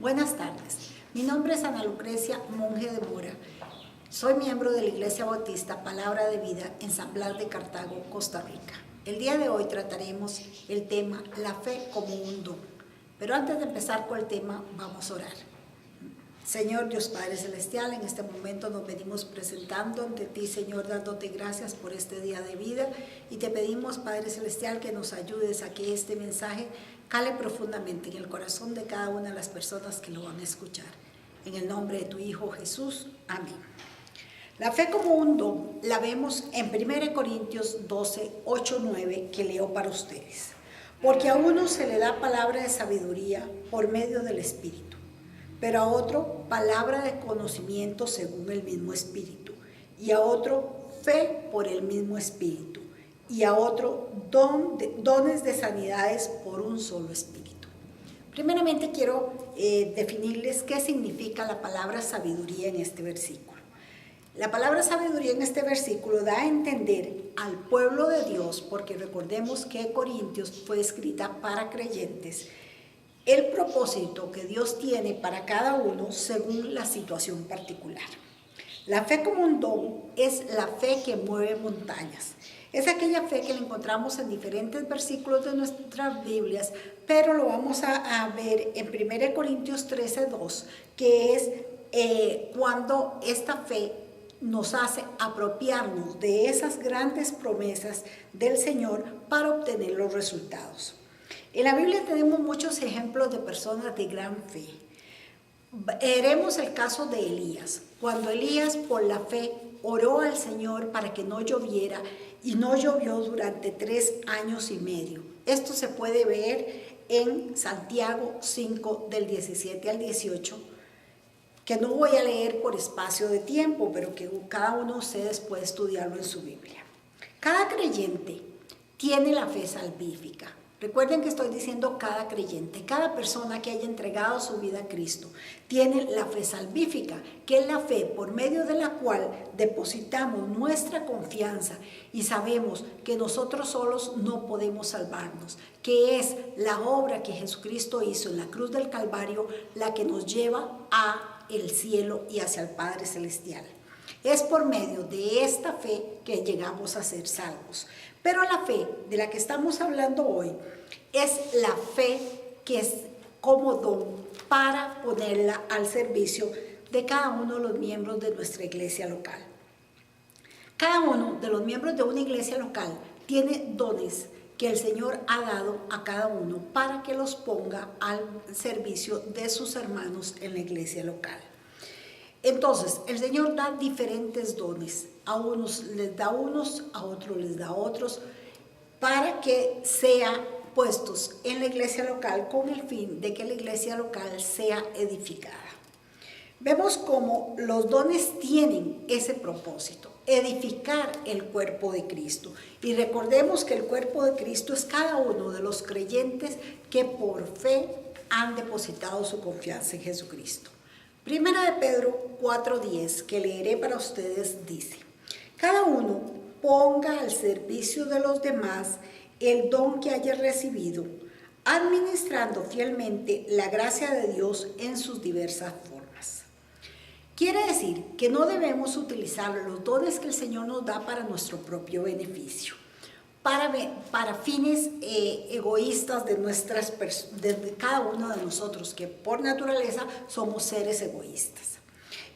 Buenas tardes, mi nombre es Ana Lucrecia Monje de Mora. Soy miembro de la Iglesia Bautista Palabra de Vida en San Blas de Cartago, Costa Rica. El día de hoy trataremos el tema la fe como un don. Pero antes de empezar con el tema, vamos a orar. Señor Dios Padre Celestial, en este momento nos venimos presentando ante ti, Señor, dándote gracias por este día de vida y te pedimos, Padre Celestial, que nos ayudes a que este mensaje cale profundamente en el corazón de cada una de las personas que lo van a escuchar. En el nombre de tu Hijo Jesús, amén. La fe como un don la vemos en 1 Corintios 12, 8, 9, que leo para ustedes. Porque a uno se le da palabra de sabiduría por medio del Espíritu, pero a otro palabra de conocimiento según el mismo Espíritu, y a otro fe por el mismo Espíritu, y a otro dones de sanidades por un solo Espíritu. Primeramente quiero definirles qué significa la palabra sabiduría en este versículo. La palabra sabiduría en este versículo da a entender al pueblo de Dios, porque recordemos que Corintios fue escrita para creyentes, el propósito que Dios tiene para cada uno según la situación particular. La fe como un don es la fe que mueve montañas. Es aquella fe que la encontramos en diferentes versículos de nuestras Biblias, pero lo vamos a ver en 1 Corintios 13, 2, que es cuando esta fe nos hace apropiarnos de esas grandes promesas del Señor para obtener los resultados. En la Biblia tenemos muchos ejemplos de personas de gran fe. Veremos el caso de Elías. Cuando Elías por la fe oró al Señor para que no lloviera y no llovió durante 3 años y medio. Esto se puede ver en Santiago 5 del 17 al 18, que no voy a leer por espacio de tiempo, pero que cada uno de ustedes puede estudiarlo en su Biblia. Cada creyente tiene la fe salvífica. Recuerden que estoy diciendo cada creyente, cada persona que haya entregado su vida a Cristo tiene la fe salvífica, que es la fe por medio de la cual depositamos nuestra confianza y sabemos que nosotros solos no podemos salvarnos, que es la obra que Jesucristo hizo en la cruz del Calvario la que nos lleva a el cielo y hacia el Padre Celestial. Es por medio de esta fe que llegamos a ser salvos. Pero la fe de la que estamos hablando hoy es la fe que es como don para ponerla al servicio de cada uno de los miembros de nuestra iglesia local. Cada uno de los miembros de una iglesia local tiene dones que el Señor ha dado a cada uno para que los ponga al servicio de sus hermanos en la iglesia local. Entonces, el Señor da diferentes dones. A unos les da unos, a otros les da otros, para que sean puestos en la iglesia local con el fin de que la iglesia local sea edificada. Vemos cómo los dones tienen ese propósito, edificar el cuerpo de Cristo. Y recordemos que el cuerpo de Cristo es cada uno de los creyentes que por fe han depositado su confianza en Jesucristo. Primera de Pedro 4:10, que leeré para ustedes, dice: cada uno ponga al servicio de los demás el don que haya recibido, administrando fielmente la gracia de Dios en sus diversas formas. Quiere decir que no debemos utilizar los dones que el Señor nos da para nuestro propio beneficio, para fines egoístas de cada uno de nosotros, que por naturaleza somos seres egoístas.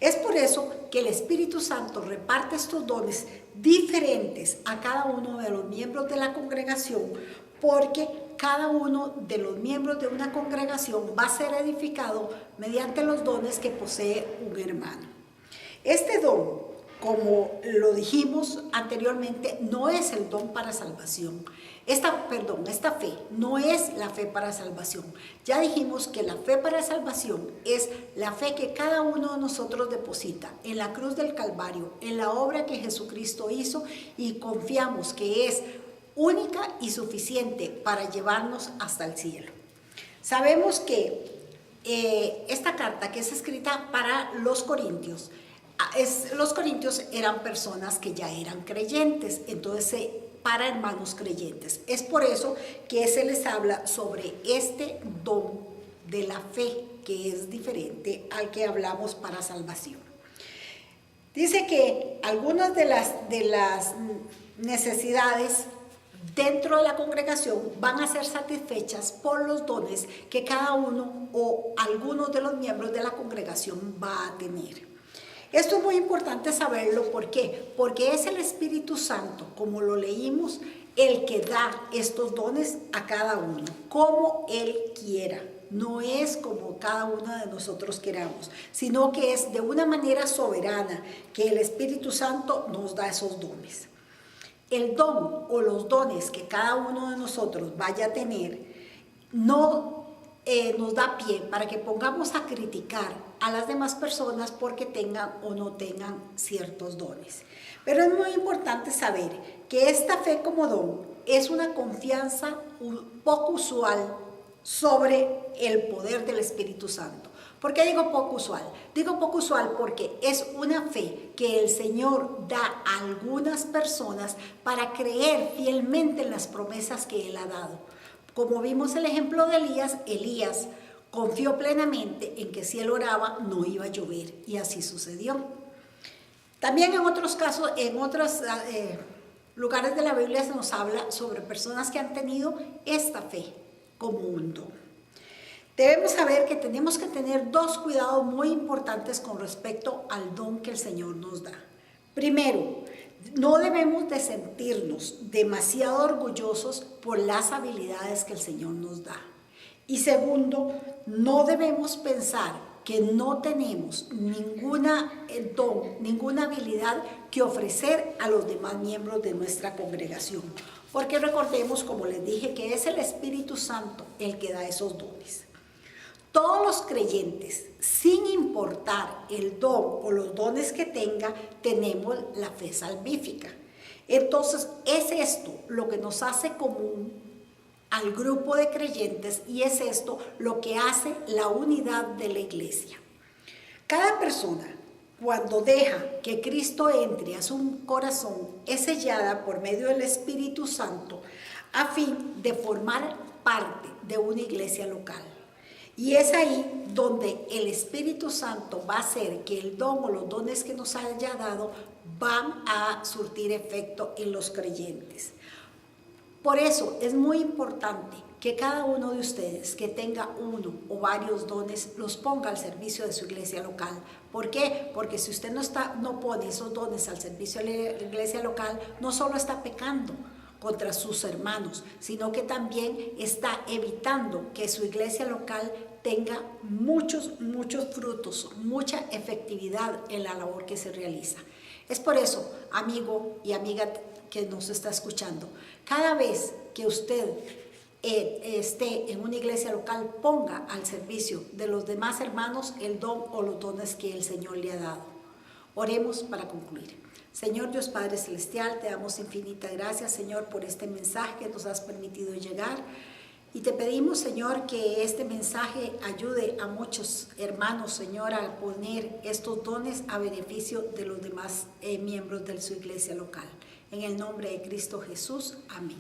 Es por eso que el Espíritu Santo reparte estos dones diferentes a cada uno de los miembros de la congregación, porque cada uno de los miembros de una congregación va a ser edificado mediante los dones que posee un hermano. Este don, como lo dijimos anteriormente, no es el don para salvación. Esta fe no es la fe para salvación. Ya dijimos que la fe para salvación es la fe que cada uno de nosotros deposita en la cruz del Calvario, en la obra que Jesucristo hizo, y confiamos que es única y suficiente para llevarnos hasta el cielo. Sabemos que esta carta, que es escrita para los corintios, los corintios eran personas que ya eran creyentes, entonces para hermanos creyentes. Es por eso que se les habla sobre este don de la fe que es diferente al que hablamos para salvación. Dice que algunas de las necesidades dentro de la congregación van a ser satisfechas por los dones que cada uno o algunos de los miembros de la congregación va a tener. Esto es muy importante saberlo, ¿por qué? Porque es el Espíritu Santo, como lo leímos, el que da estos dones a cada uno, como Él quiera. No es como cada uno de nosotros queramos, sino que es de una manera soberana que el Espíritu Santo nos da esos dones. El don o los dones que cada uno de nosotros vaya a tener no nos da pie para que pongamos a criticar a las demás personas porque tengan o no tengan ciertos dones. Pero es muy importante saber que esta fe como don es una confianza poco usual sobre el poder del Espíritu Santo. ¿Por qué digo poco usual? Digo poco usual porque es una fe que el Señor da a algunas personas para creer fielmente en las promesas que Él ha dado. Como vimos el ejemplo de Elías confió plenamente en que si él oraba no iba a llover, y así sucedió. También en otros casos, en otros lugares de la Biblia se nos habla sobre personas que han tenido esta fe como un don. Debemos saber que tenemos que tener dos cuidados muy importantes con respecto al don que el Señor nos da. Primero, no debemos de sentirnos demasiado orgullosos por las habilidades que el Señor nos da. Y segundo, no debemos pensar que no tenemos ninguna don, ninguna habilidad que ofrecer a los demás miembros de nuestra congregación. Porque recordemos, como les dije, que es el Espíritu Santo el que da esos dones. Todos los creyentes, sin importar el don o los dones que tenga, tenemos la fe salvífica. Entonces, es esto lo que nos hace común al grupo de creyentes y es esto lo que hace la unidad de la iglesia. Cada persona, cuando deja que Cristo entre a su corazón, es sellada por medio del Espíritu Santo a fin de formar parte de una iglesia local. Y es ahí donde el Espíritu Santo va a hacer que el don o los dones que nos haya dado van a surtir efecto en los creyentes. Por eso es muy importante que cada uno de ustedes que tenga uno o varios dones los ponga al servicio de su iglesia local. ¿Por qué? Porque si usted no pone esos dones al servicio de la iglesia local, no solo está pecando contra sus hermanos, sino que también está evitando que su iglesia local tenga muchos frutos, mucha efectividad en la labor que se realiza. Es por eso, amigo y amiga que nos está escuchando, cada vez que usted esté en una iglesia local, ponga al servicio de los demás hermanos el don o los dones que el Señor le ha dado. Oremos para concluir. Señor Dios Padre Celestial, te damos infinita gracias, Señor, por este mensaje que nos has permitido llegar. Y te pedimos, Señor, que este mensaje ayude a muchos hermanos, Señor, a poner estos dones a beneficio de los demás miembros de su iglesia local. En el nombre de Cristo Jesús. Amén.